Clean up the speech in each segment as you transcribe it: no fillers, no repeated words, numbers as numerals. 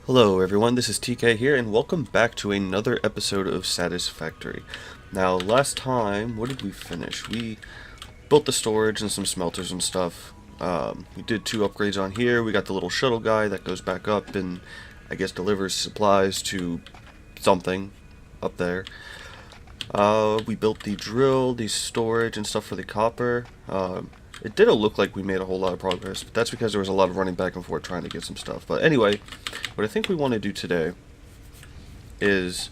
Hello everyone, this is TK here, and welcome back to another episode of Satisfactory. Now, last time, what did we finish? We built the storage and some smelters and stuff. We did 2 upgrades on here. We got the little shuttle guy that goes back up and, I guess, delivers supplies to something up there. We built the drill, the storage and stuff for the copper. It didn't look like we made a whole lot of progress, but that's because there was a lot of running back and forth trying to get some stuff. But anyway, what I think we want to do today is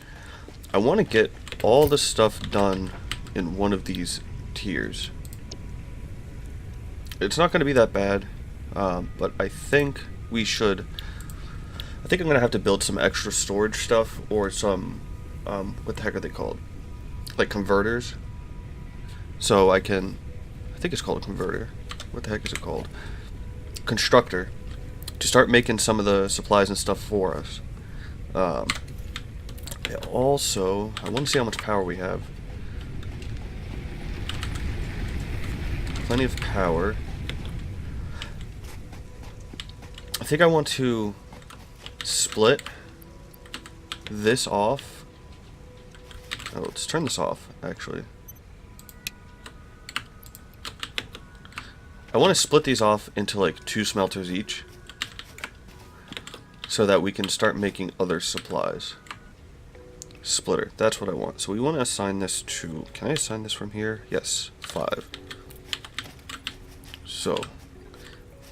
I want to get all the stuff done in one of these tiers. It's not going to be that bad, but I think we should... I think I'm going to have to build some extra storage stuff or some... what the heck are they called? Like converters. So I can... I think it's called a converter. What the heck is it called? Constructor. To start making some of the supplies and stuff for us. Also, I want to see how much power we have. Plenty of power. I think I want to split this off. Oh, let's turn this off, actually. I want to split these off into like 2 smelters each, so that we can start making other supplies. Splitter, that's what I want. So we want to assign this to, can I assign this from here? Yes, 5. So,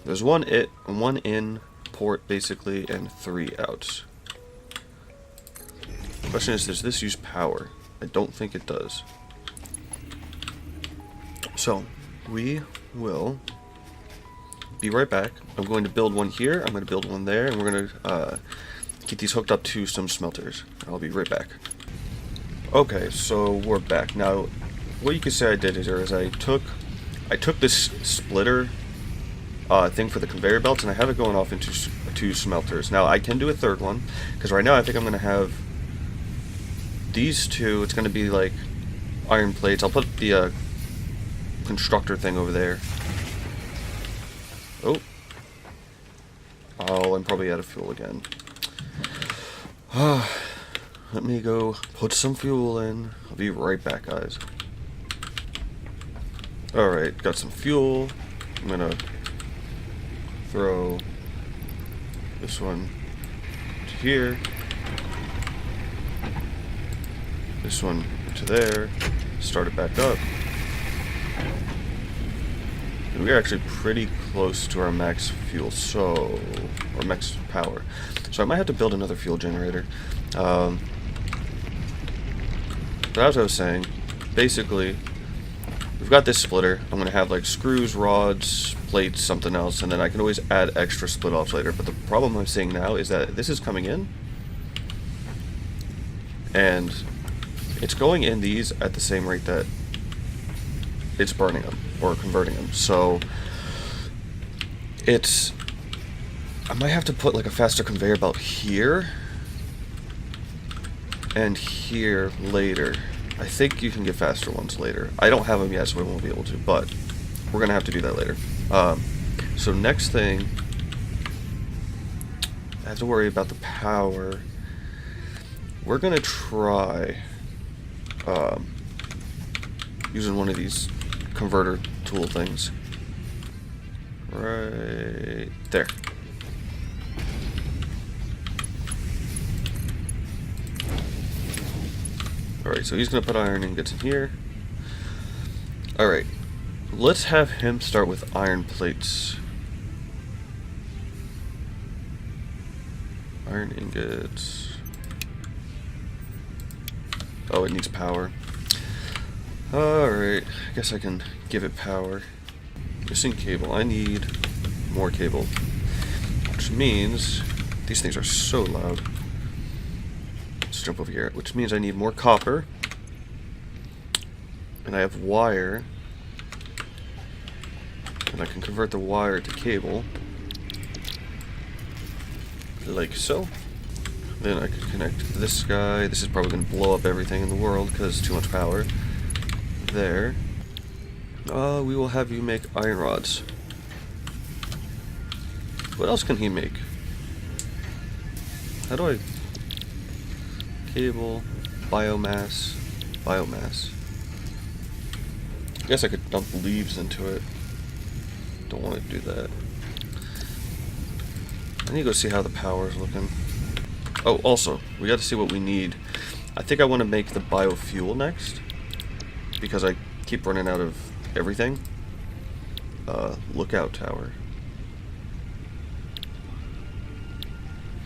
there's one in port basically, and 3 outs. The question is, does this use power? I don't think it does. So, we will be right back. I'm going to build one here, I'm going to build one there, and we're going to get these hooked up to some smelters. I'll be right back. Okay, so we're back. Now, what you could say I did is I took this splitter thing for the conveyor belts, and I have it going off into 2 smelters. Now, I can do a 3rd one, because right now I think I'm going to have these 2. It's going to be like iron plates. I'll put the constructor thing over there. Oh, I'm probably out of fuel again. Let me go put some fuel in. I'll be right back, guys. Alright, got some fuel. I'm gonna throw this one to here. This one to there. Start it back up. We're actually pretty close to our max fuel, or max power. So I might have to build another fuel generator. But as I was saying, basically, we've got this splitter. I'm going to have like screws, rods, plates, something else, and then I can always add extra split offs later. But the problem I'm seeing now is that this is coming in, and it's going in these at the same rate that it's burning them or converting them. So I might have to put like a faster conveyor belt here and here later. I think you can get faster ones later. I don't have them yet, so I won't be able to, but we're gonna have to do that later. So next thing, I have to worry about the power. We're gonna try using one of these converter tool things right there. Alright, so he's gonna put iron ingots in here. Alright, let's have him start with iron plates. Iron ingots. Oh, it needs power. Alright, I guess I can give it power. Missing cable. I need more cable. Which means... these things are so loud. Let's jump over here. Which means I need more copper. And I have wire. And I can convert the wire to cable. Like so. Then I can connect this guy. This is probably going to blow up everything in the world because too much power. There. We will have you make iron rods. What else can he make? How do I... Cable, biomass, biomass. I guess I could dump leaves into it. Don't want to do that. I need to go see how the power is looking. Oh, also, we got to see what we need. I think I want to make the biofuel next, because I keep running out of everything. Lookout tower.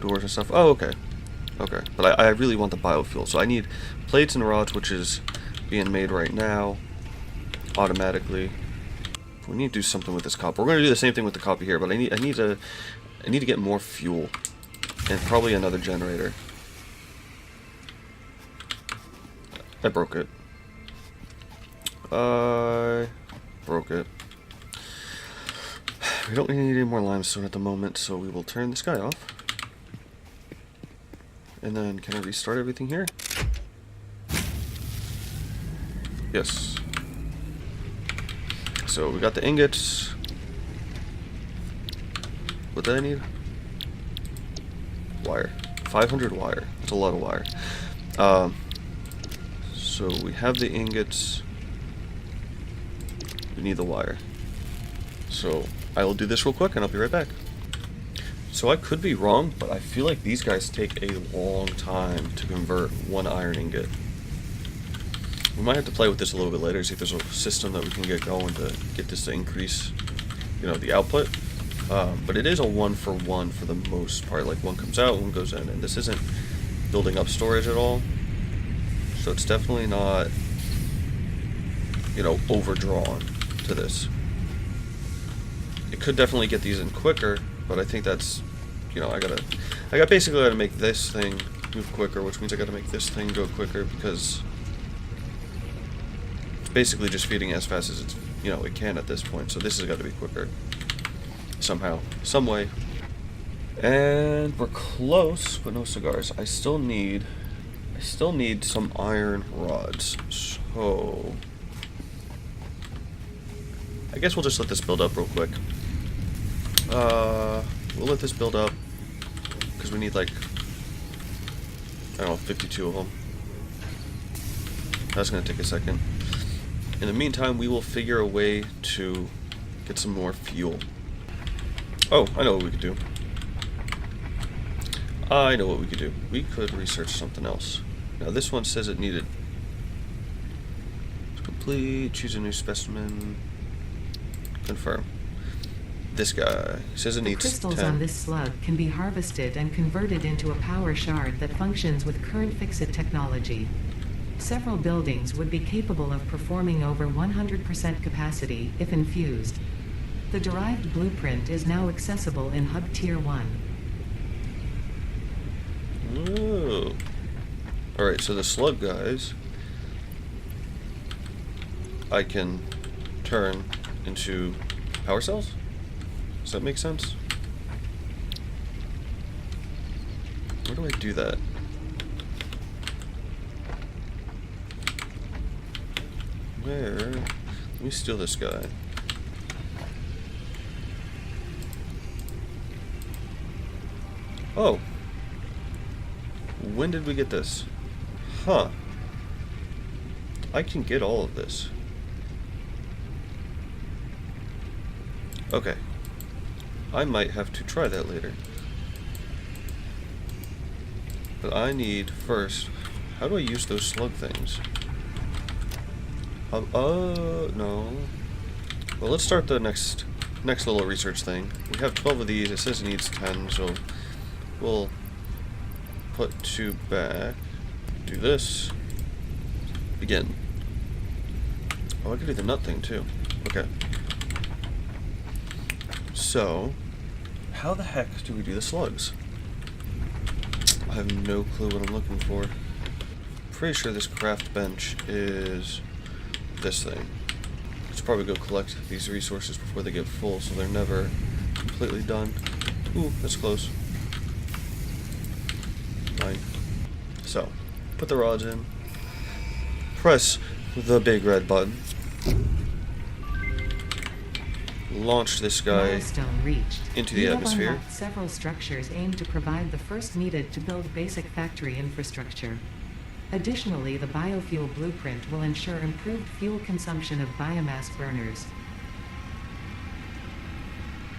Doors and stuff. Oh, okay. Okay. But I really want the biofuel. So I need plates and rods, which is being made right now. Automatically. We need to do something with this copper. We're going to do the same thing with the copper here, but I need to get more fuel. And probably another generator. I broke it. I broke it. We don't need any more limestone at the moment, so we will turn this guy off. And then, can I restart everything here? Yes. So, we got the ingots. What did I need? Wire. 500 wire. That's a lot of wire. So, we have the ingots. We need the wire. So, I will do this real quick and I'll be right back. So I could be wrong, but I feel like these guys take a long time to convert one iron ingot. We might have to play with this a little bit later, see if there's a system that we can get going to get this to increase, you know, the output. But it is a 1-for-1 for the most part. Like, one comes out, one goes in, and this isn't building up storage at all. So it's definitely not, you know, overdrawn to this. It could definitely get these in quicker, but I think that's, you know, I got basically got to make this thing move quicker, which means I got to make this thing go quicker, because it's basically just feeding as fast as it's, you know, it can at this point. So this has got to be quicker somehow, some way. And we're close, but no cigars. I still need some iron rods. So I guess we'll just let this build up real quick. We'll let this build up because we need, like, I don't know, 52 of them. That's gonna take a second. In the meantime, we will figure a way to get some more fuel. Oh, I know what we could do. I know what we could do. We could research something else. Now this one says it needed complete, choose a new specimen, confirm. This guy says it needs crystals 10. on this slug can be harvested and converted into a power shard that functions with current fix-it technology. Several buildings would be capable of performing over 100% capacity if infused. The derived blueprint is now accessible in Hub Tier 1. Oh. Alright, so the slug guys I can turn into power cells? Does that make sense? Where do I do that? Where? Let me steal this guy. Oh. When did we get this? Huh. I can get all of this. Okay. I might have to try that later. But I need first... How do I use those slug things? No. Well, let's start the next little research thing. We have 12 of these. It says it needs 10, so we'll put 2 back. Do this. Begin. Oh, I can do the nut thing too. Okay. So, how the heck do we do the slugs? I have no clue what I'm looking for. Pretty sure this craft bench is this thing. Let's probably go collect these resources before they get full so they're never completely done. Ooh, that's close. Fine. So, put the rods in. Press the big red button. launch this guy Milestone reached. into the You have atmosphere. unlocked several structures aimed to provide the first needed to build basic factory infrastructure. Additionally, the biofuel blueprint will ensure improved fuel consumption of biomass burners.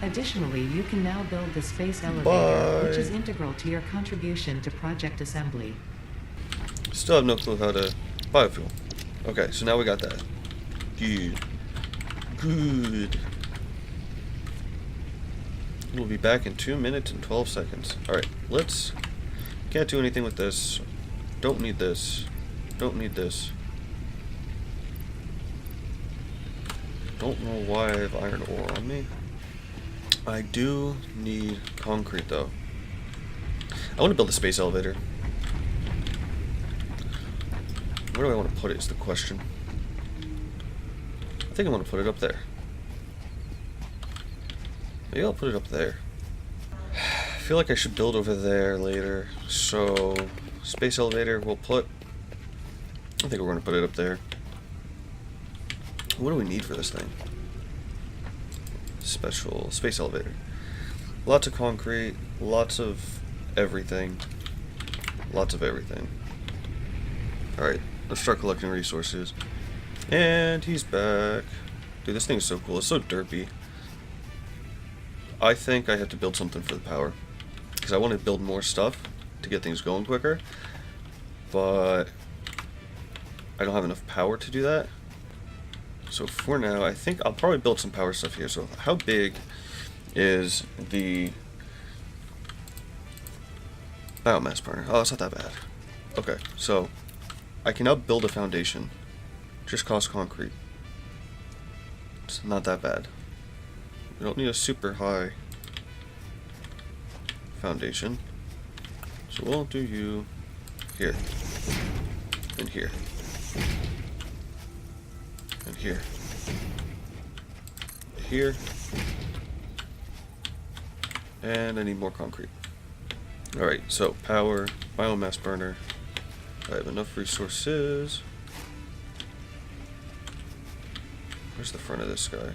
Additionally, you can now build the space elevator, which is integral to your contribution to project assembly. Still have no clue how to biofuel. Okay, so now we got that. Good. Good. We'll be back in 2 minutes and 12 seconds. Alright, let's... Can't do anything with this. Don't need this. Don't need this. Don't know why I have iron ore on me. I do need concrete, though. I want to build a space elevator. Where do I want to put it is the question. I think I want to put it up there. Maybe I'll put it up there. I feel like I should build over there later. So, space elevator, we'll put... I think we're going to put it up there. What do we need for this thing? Special space elevator. Lots of concrete, lots of everything. Lots of everything. Alright, let's start collecting resources. And he's back. Dude, this thing is so cool. It's so derpy. I think I have to build something for the power. Because I want to build more stuff to get things going quicker. But I don't have enough power to do that. So for now, I think I'll probably build some power stuff here. So how big is the biomass burner? Oh, it's not that bad. Okay, so I can now build a foundation. Just cost concrete. It's not that bad. We don't need a super high foundation. So we'll do you here. And here. And here. Here. And I need more concrete. Alright, so power, biomass burner. I have enough resources. Where's the front of this guy?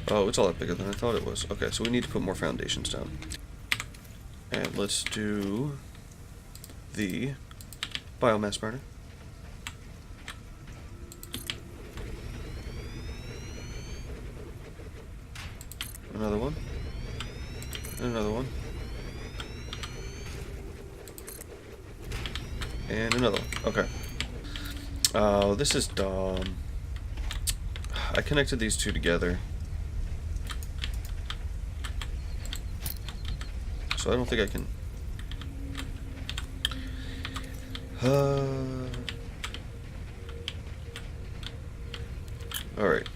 Oh, it's a lot bigger than I thought it was. Okay, so we need to put more foundations down. And let's do the biomass burner. Another one. And another one. And another one. Okay. Oh, this is dumb. I connected these two together. So I don't think I can... Alright.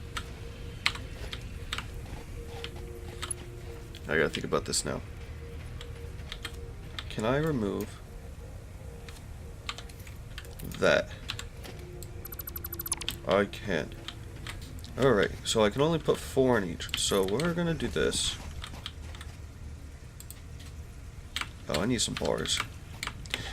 I gotta think about this now. Can I remove that? I can. Alright, so I can only put 4 in each. So we're gonna do this. Oh, I need some bars.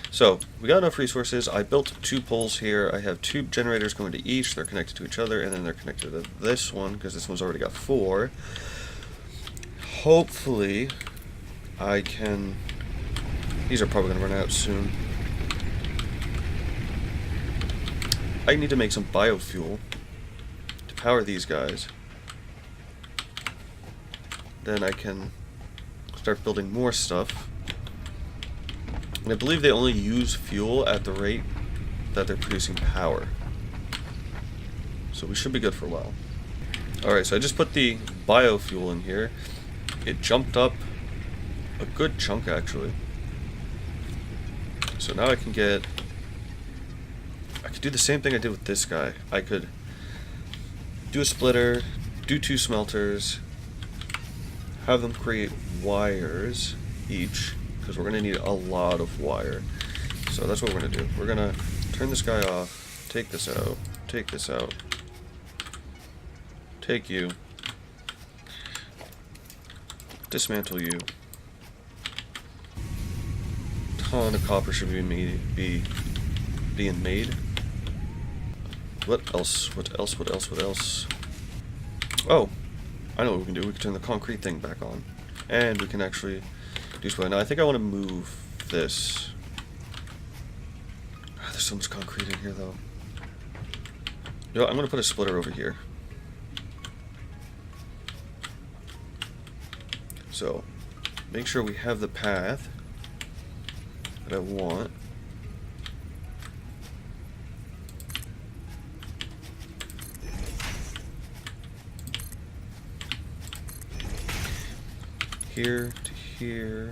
So, we got enough resources. I built 2 poles here. I have 2 generators going to each. They're connected to each other, and then they're connected to this one, because this one's already got 4. Hopefully, I can... These are probably going to run out soon. I need to make some biofuel to power these guys. Then I can start building more stuff. And I believe they only use fuel at the rate that they're producing power. So we should be good for a while. Alright, so I just put the biofuel in here. It jumped up a good chunk, actually. So now I can get... I could do the same thing I did with this guy. I could do a splitter, do 2 smelters, have them create wires each, because we're going to need a lot of wire. So that's what we're going to do. We're going to turn this guy off, take this out, take this out, take you, dismantle you. Ton of copper should be being made. What else? What else? What else? What else? Oh, I know what we can do. We can turn the concrete thing back on. And we can actually do so. Now, I think I want to move this. Ah, there's so much concrete in here, though. You know what? I'm going to put a splitter over here. So, make sure we have the path that I want. Here to here,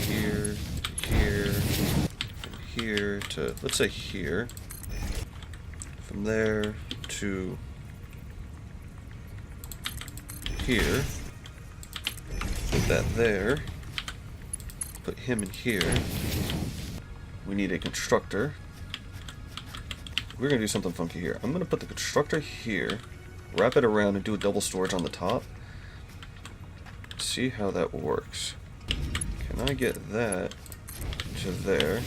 here to here, from here to, let's say here, from there to here, put that there, put him in here. We need a constructor. We're going to do something funky here. I'm going to put the constructor here, wrap it around and do a double storage on the top. See how that works. Can I get that to there?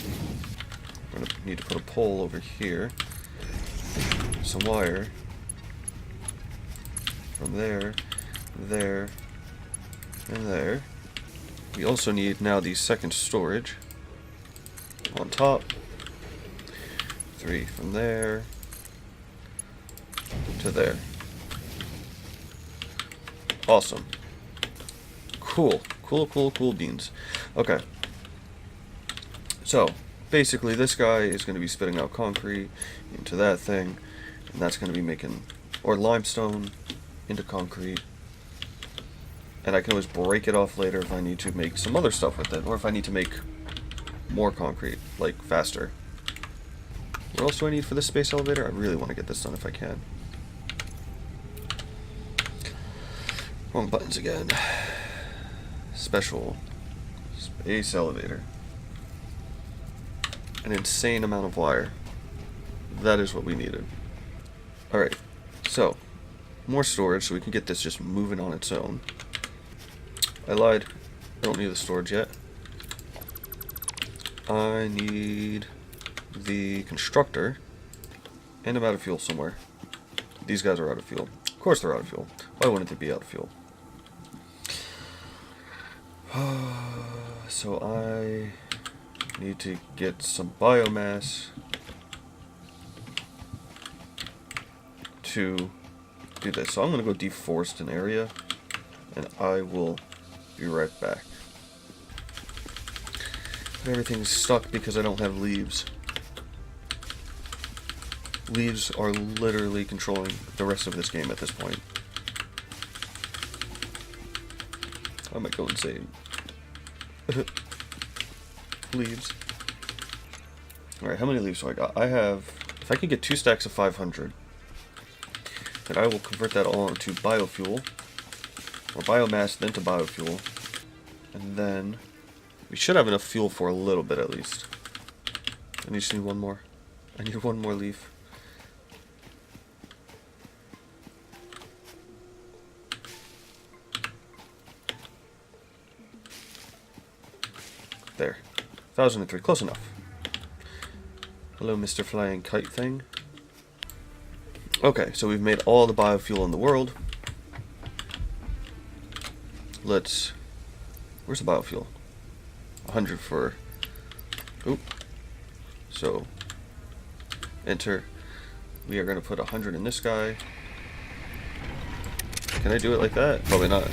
I'm going to need to put a pole over here. Some wire. From there, there, and there. We also need now the second storage. On top. 3 from there to there. Awesome. Cool. Cool beans. Okay. So, basically this guy is going to be spitting out concrete into that thing, and that's going to be making, or limestone into concrete. And I can always break it off later if I need to make some other stuff with it, or if I need to make more concrete, like faster. What else do I need for this space elevator? I really want to get this done if I can. Wrong buttons again. Special space elevator. An insane amount of wire. That is what we needed. Alright, so more storage so we can get this just moving on its own. I lied. I don't need the storage yet. I need the constructor, and I'm out of fuel somewhere. These guys are out of fuel. Of course they're out of fuel. Why wouldn't they be out of fuel? So I need to get some biomass to do this. So I'm going to go deforest an area, and I will be right back. Everything's stuck because I don't have leaves. Leaves are literally controlling the rest of this game at this point. I might go insane. Leaves. Alright, how many leaves do I got? I have... If I can get 2 stacks of 500, then I will convert that all into biofuel. Or biomass, then to biofuel. And then... we should have enough fuel for a little bit at least. I just need one more. I need one more leaf. There. 1003. Close enough. Hello, Mr. Flying Kite thing. Okay, so we've made all the biofuel in the world. Let's... where's the biofuel? 100 for... oop. So, enter. We are going to put 100 in this guy. Can I do it like that? Probably not.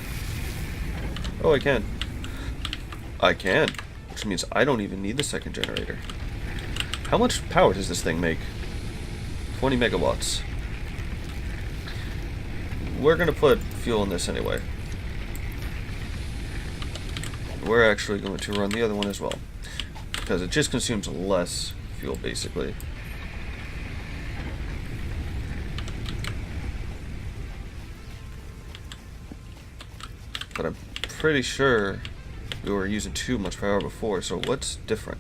Oh, I can. I can. Which means I don't even need the second generator. How much power does this thing make? 20 megawatts. We're going to put fuel in this anyway. We're actually going to run the other one as well, because it just consumes less fuel basically. But I'm pretty sure we were using too much power before, so what's different?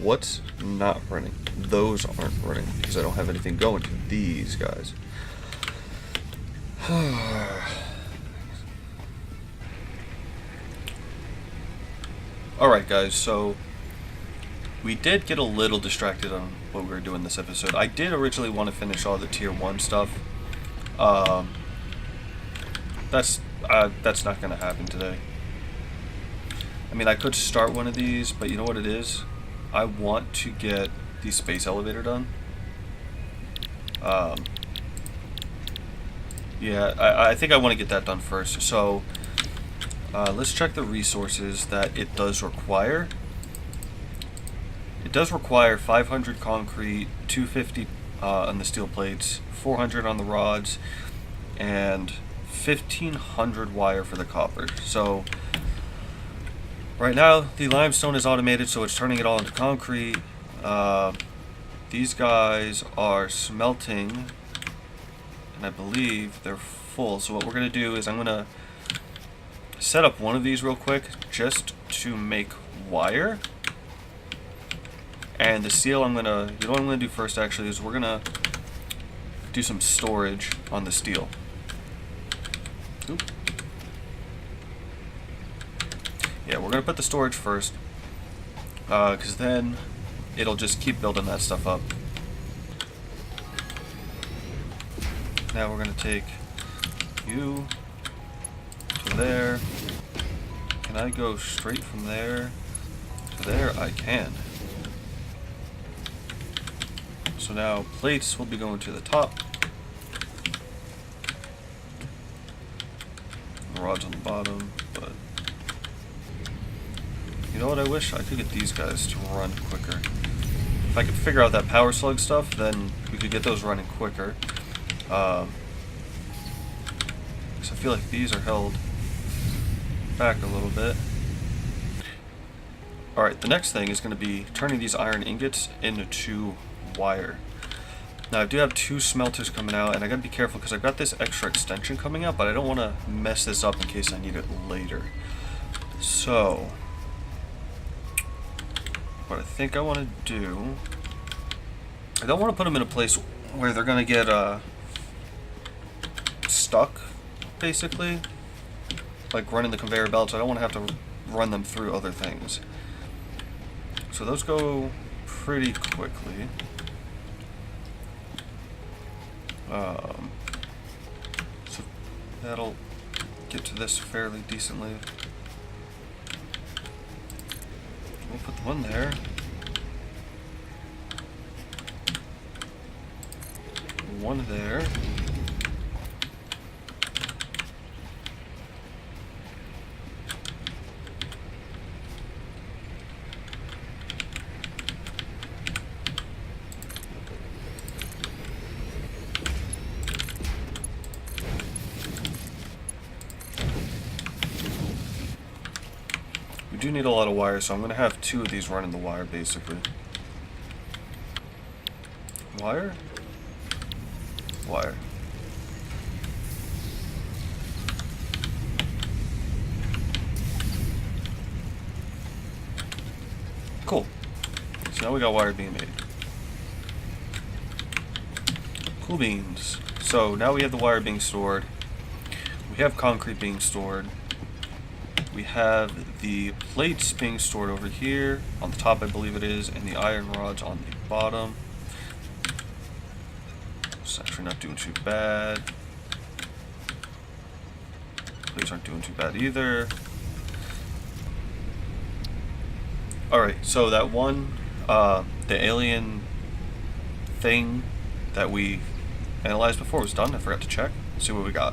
What's not running? Those aren't running because I don't have anything going to these guys. Alright guys, so we did get a little distracted on what we were doing this episode. I did originally want to finish all the tier 1 stuff. That's not going to happen today. I mean, I could start one of these, but you know what it is? I want to get the space elevator done. Yeah, I think I want to get that done first. So, let's check the resources that it does require. It does require 500 concrete, 250 on the steel plates, 400 on the rods, and 1500 wire for the copper. So right now the limestone is automated, so it's turning it all into concrete. These guys are smelting, and I believe they're full. So what we're going to do is I'm going to set up one of these real quick just to make wire. And the steel, you know what I'm going to do first actually is we're going to do some storage on the steel. Oop. Yeah, we're going to put the storage first, because then it'll just keep building that stuff up. Now we're going to take you to there. Can I go straight from there to there? I can. So now plates will be going to the top. Rods on the bottom, but you know what, I wish I could get these guys to run quicker. If I could figure out that power slug stuff, then we could get those running quicker. Because I feel like these are held back a little bit. Alright, the next thing is going to be turning these iron ingots into wire. Now I do have 2 smelters coming out, and I gotta be careful because I've got this extra extension coming out, but I don't want to mess this up in case I need it later. So what I think I want to do, I don't want to put them in a place where they're gonna get stuck, basically, like running the conveyor belts. I don't want to have to run them through other things. So those go pretty quickly. So that'll get to this fairly decently. We'll put the one there. One there. We do need a lot of wire, so I'm going to have 2 of these running the wire, basically. Wire? Wire. Cool. So now we got wire being made. Cool beans. So now we have the wire being stored. We have concrete being stored. We have the plates being stored over here. On the top, I believe it is, and the iron rods on the bottom. It's actually not doing too bad. Plates aren't doing too bad either. Alright, so that one, the alien thing that we analyzed before was done. I forgot to check. Let's see what we got.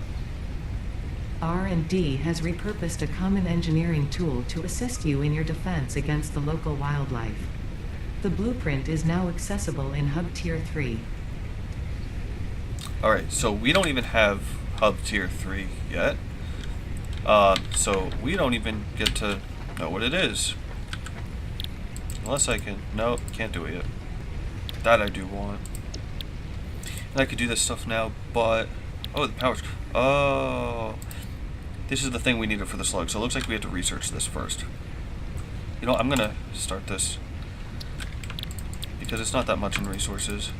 R&D has repurposed a common engineering tool to assist you in your defense against the local wildlife. The blueprint is now accessible in Hub Tier 3. Alright, so we don't even have Hub Tier 3 yet. So we don't even get to know what it is. Unless I can... No, can't do it yet. That I do want. And I could do this stuff now, but... Oh, the power's... Oh... This is the thing we needed for the slug, so it looks like we have to research this first. You know, I'm gonna start this, because it's not that much in resources.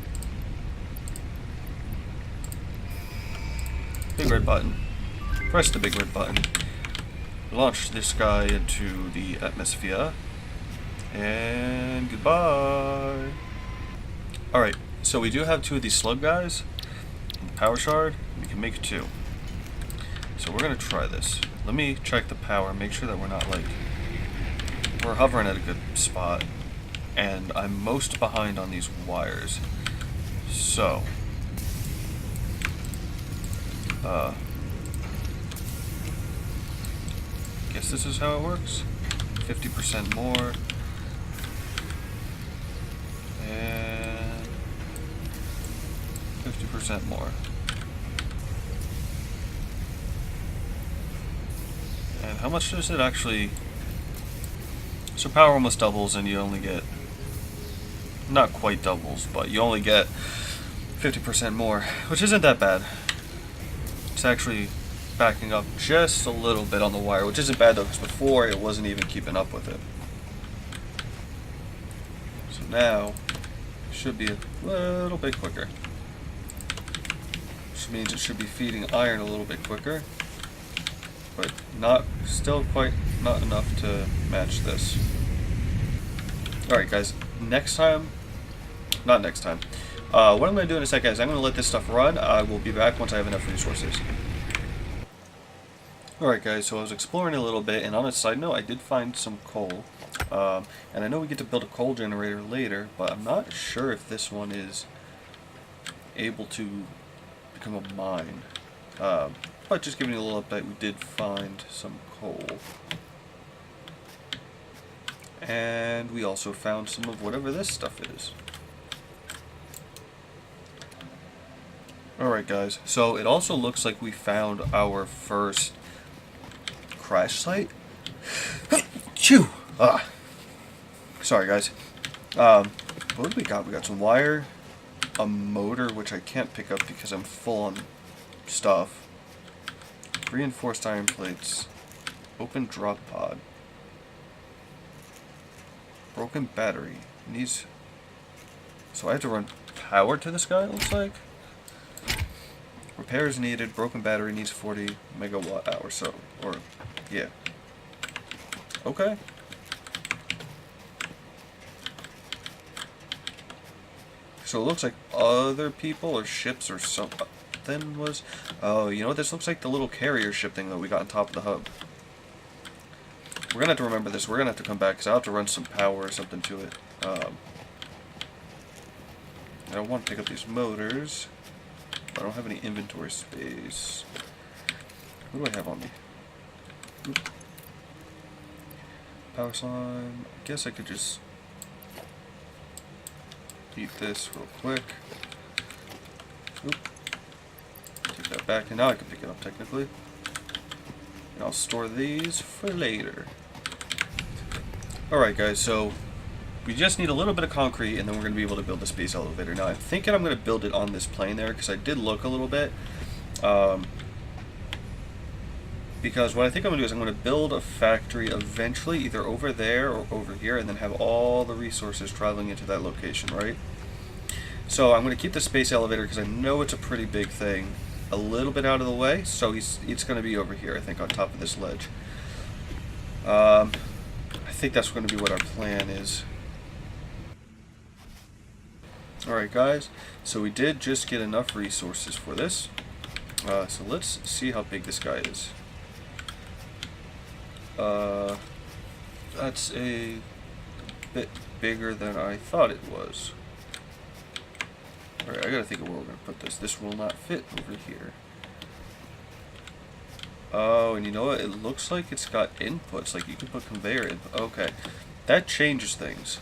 Big red button. Press the big red button. Launch this guy into the atmosphere. And goodbye. Alright, so we do have 2 of these slug guys. And the power shard, we can make 2. So we're going to try this. Let me check the power, make sure that we're not like... We're hovering at a good spot. And I'm most behind on these wires. So... guess this is how it works. 50% more. And 50% more. And how much does it actually... So power almost doubles and you only get... Not quite doubles, but you only get 50% more, which isn't that bad. It's actually backing up just a little bit on the wire, which isn't bad though, because before it wasn't even keeping up with it. So now, it should be a little bit quicker. Which means it should be feeding iron a little bit quicker. But still quite not enough to match this. Alright guys, not next time. What I'm going to do in a second is I'm going to let this stuff run. I will be back once I have enough resources. Alright guys, so I was exploring a little bit, and on a side note, I did find some coal. And I know we get to build a coal generator later, but I'm not sure if this one is able to become a mine. But just giving you a little update, we did find some coal. And we also found some of whatever this stuff is. Alright guys, so it also looks like we found our first crash site. Chew! Sorry guys. What do we got? We got some wire, a motor, which I can't pick up because I'm full on stuff, reinforced iron plates, open drop pod, broken battery. Needs... So I have to run power to this guy, it looks like. Repairs needed. Broken battery needs 40 megawatt hours. So, or, yeah. Okay. So it looks like other people or ships or something was... Oh, you know what? This looks like the little carrier ship thing that we got on top of the hub. We're going to have to remember this. We're going to have to come back because I'll have to run some power or something to it. I don't want to pick up these motors. I don't have any inventory space. What do I have on me? Oop. Power slime. I guess I could just eat this real quick. Oop. Take that back, and now I can pick it up technically. And I'll store these for later. Alright guys, so we just need a little bit of concrete and then we're going to be able to build the space elevator. Now I'm thinking I'm going to build it on this plane there because I did look a little bit. Because what I think I'm going to do is I'm going to build a factory eventually either over there or over here and then have all the resources traveling into that location, right? So I'm going to keep the space elevator because I know it's a pretty big thing a little bit out of the way, so it's going to be over here, I think, on top of this ledge. I think that's going to be what our plan is. Alright guys, so we did just get enough resources for this. So let's see how big this guy is. That's a bit bigger than I thought it was. Alright, I gotta think of where we're gonna put this. This will not fit over here. Oh, and you know what? It looks like it's got inputs. Like you can put conveyor input. Okay, that changes things.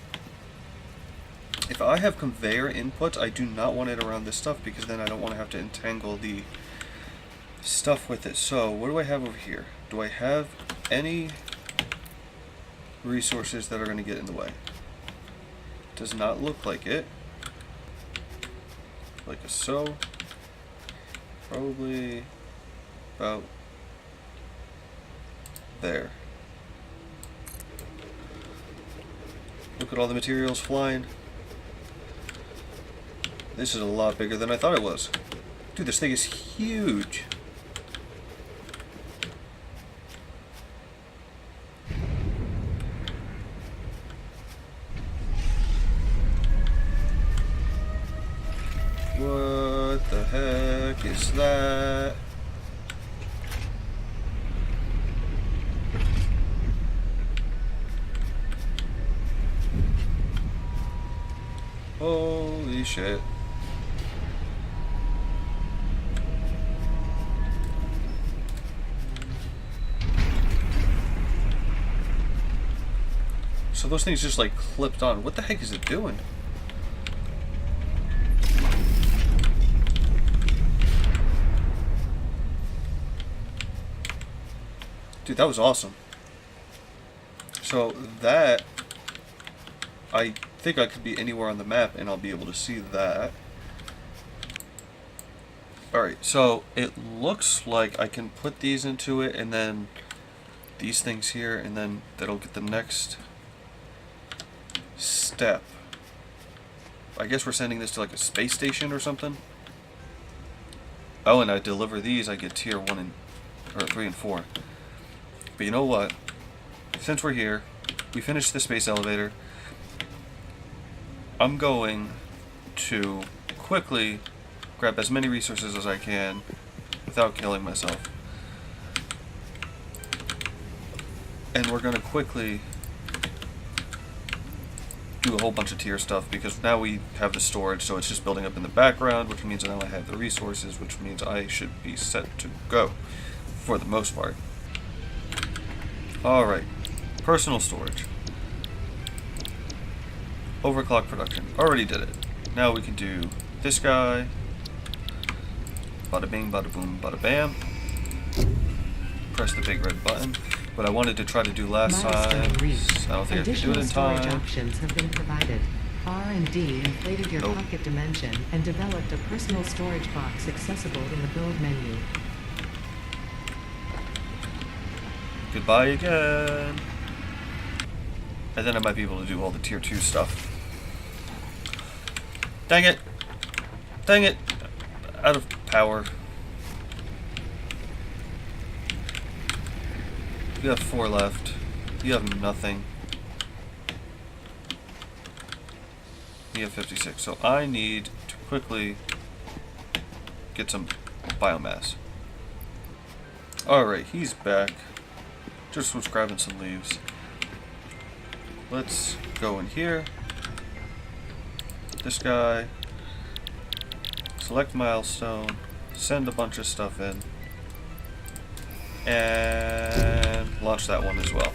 If I have conveyor inputs, I do not want it around this stuff because then I don't want to have to entangle the stuff with it. So, what do I have over here? Do I have any resources that are going to get in the way? Does not look like it. Like a so. Probably about there. Look at all the materials flying. This is a lot bigger than I thought it was. Dude, this thing is huge. Holy shit. So those things just like clipped on. What the heck is it doing? Dude, that was awesome. So that, I think I could be anywhere on the map and I'll be able to see that. Alright, so it looks like I can put these into it and then these things here, and then that'll get the next step. I guess we're sending this to like a space station or something. Oh, and I deliver these, I get tier 1 and or 3 and 4. But you know what? Since we're here, we finished the space elevator. I'm going to quickly grab as many resources as I can without killing myself. And we're going to quickly do a whole bunch of tier stuff, because now we have the storage, so it's just building up in the background, which means now I have the resources, which means I should be set to go for the most part. Alright, personal storage. Overclock production. Already did it. Now we can do this guy. Bada bing, bada boom, bada bam. Press the big red button. What I wanted to try to do last time, I don't think I can do it in time. Additional storage options have been provided. R&D inflated your pocket dimension and developed a personal storage box accessible in the build menu. Goodbye again. And then I might be able to do all the tier 2 stuff. Dang it! Dang it! Out of power. You have 4 left. You have nothing. You have 56. So I need to quickly get some biomass. Alright, he's back. Just was grabbing some leaves. Let's go in here. This guy. Select milestone. Send a bunch of stuff in. And launch that one as well.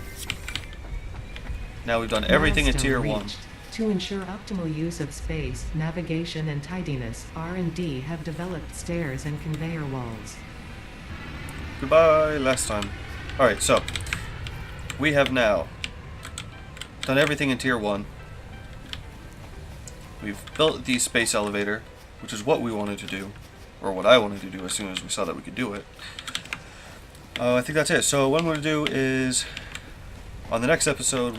Now we've done everything in tier 1. To ensure optimal use of space, navigation, and tidiness, R&D have developed stairs and conveyor walls. Goodbye, last time. Alright, so we have now done everything in tier 1. We've built the space elevator, which is what we wanted to do, or what I wanted to do as soon as we saw that we could do it. I think that's it. So what I'm going to do is, on the next episode,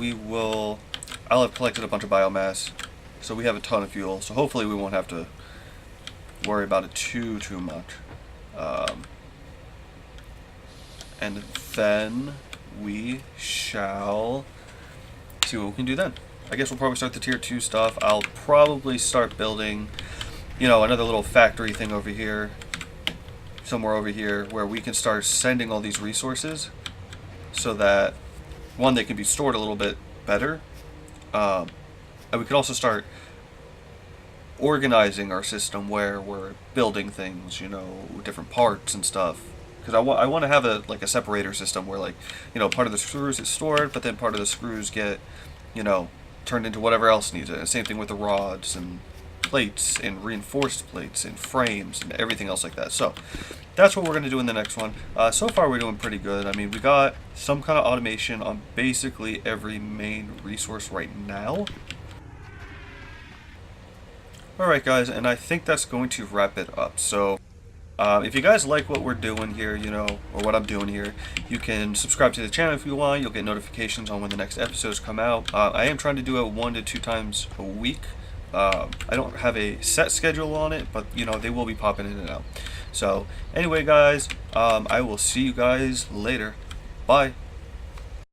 I'll have collected a bunch of biomass, so we have a ton of fuel. So hopefully we won't have to worry about it too much. And then we shall see what we can do then. I guess we'll probably start the tier 2 stuff. I'll probably start building, another little factory thing over here. Somewhere over here where we can start sending all these resources so that, one, they can be stored a little bit better, and we could also start organizing our system where we're building things, different parts and stuff, because I want to have a separator system where part of the screws is stored, but then part of the screws get turned into whatever else needs it. And same thing with the rods and plates and reinforced plates and frames and everything else like that. So that's what we're going to do in the next one. So far we're doing pretty good. I mean, we got some kind of automation on basically every main resource right now. Alright guys, and I think that's going to wrap it up. So if you guys like what we're doing here, or what I'm doing here, you can subscribe to the channel if you want. You'll get notifications on when the next episodes come out. I am trying to do it 1 to 2 times a week. I don't have a set schedule on it, but they will be popping in and out. So anyway guys, I will see you guys later. Bye.